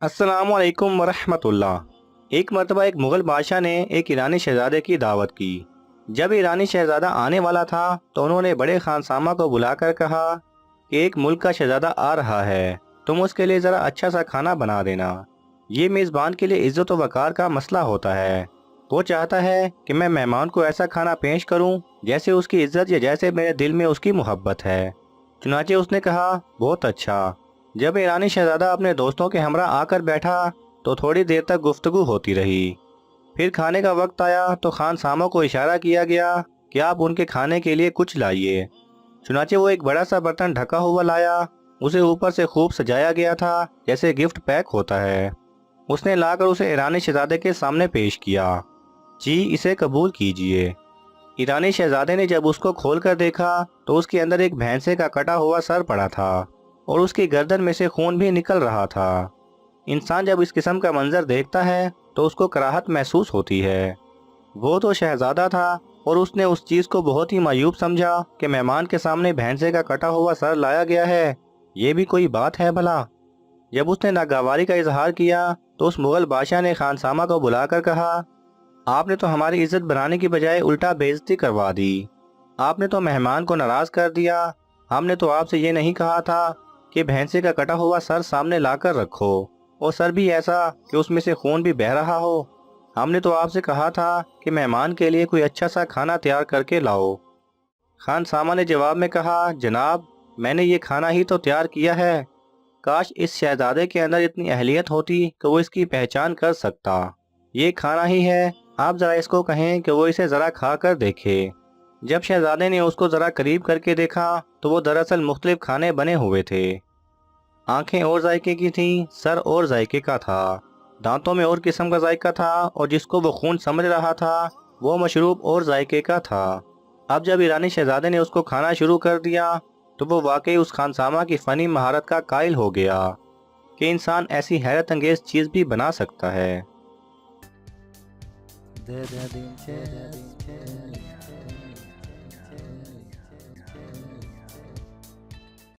अस्सलाम वालेकुम वरहमतुल्लाह। एक मरतबा एक मुग़ल बादशाह ने एक ईरानी शहज़ादे की दावत की। जब ईरानी शहज़ादा आने वाला था तो उन्होंने बड़े खानसामा को बुलाकर कहा कि एक मुल्क का शहज़ादा आ रहा है, तुम उसके लिए ज़रा अच्छा सा खाना बना देना। ये मेज़बान के लिए इज़्ज़त व वक़ार का मसला होता है। वो चाहता है कि मैं मेहमान को ऐसा खाना पेश करूं जैसे उसकी इज़्ज़त या जैसे मेरे दिल में उसकी मोहब्बत है। चुनाचे उसने कहा, बहुत अच्छा। जब ईरानी शहजादा अपने दोस्तों के हमरा आकर बैठा तो थोड़ी देर तक गुफ्तगू होती रही। फिर खाने का वक्त आया तो खान सामो को इशारा किया गया कि आप उनके खाने के लिए कुछ लाइए। चुनाचे वो एक बड़ा सा बर्तन ढका हुआ लाया। उसे ऊपर से खूब सजाया गया था जैसे गिफ्ट पैक होता है। उसने लाकर उसे ईरानी शहजादे के सामने पेश किया। जी, इसे कबूल कीजिए। ईरानी शहजादे ने जब उसको खोलकर देखा तो उसके अंदर एक भैंसे का कटा हुआ सर पड़ा था और उसकी गर्दन में से खून भी निकल रहा था। इंसान जब इस किस्म का मंजर देखता है तो उसको कराहत महसूस होती है। वो तो शहजादा था और उसने उस चीज़ को बहुत ही मायूब समझा कि मेहमान के सामने भैंसे का कटा हुआ सर लाया गया है। ये भी कोई बात है भला। जब उसने नागवारी का इजहार किया तो उस मुगल बादशाह ने खानसामा को बुलाकर कहा, आपने तो हमारी इज्जत बनाने की बजाय उल्टा बेइज्जती करवा दी। आपने तो मेहमान को नाराज कर दिया। हमने तो आपसे ये नहीं कहा था कि भैंसे का कटा हुआ सर सामने लाकर रखो, और सर भी ऐसा कि उसमें से खून भी बह रहा हो। हमने तो आपसे कहा था कि मेहमान के लिए कोई अच्छा सा खाना तैयार करके लाओ। खान सामा ने जवाब में कहा, जनाब, मैंने ये खाना ही तो तैयार किया है। काश इस शहजादे के अंदर इतनी अहलियत होती कि वो इसकी पहचान कर सकता। ये खाना ही है, आप ज़रा इसको कहें कि वो इसे ज़रा खा कर देखे। जब शहजादे ने उसको ज़रा करीब करके देखा तो वो दरअसल मुख्तलिफ खाने बने हुए थे। आंखें और जायके की थीं, सर और जायके का था, दांतों में और किस्म का जायका था, और जिसको वो खून समझ रहा था वो मशरूब और जायके का था। अब जब ईरानी शहजादे ने उसको खाना शुरू कर दिया तो वो वाकई उस खानसामा की फ़नी महारत का कायल हो गया कि इंसान ऐसी हैरत अंगेज चीज़ भी बना सकता है। दे दे दिन चे दुनिया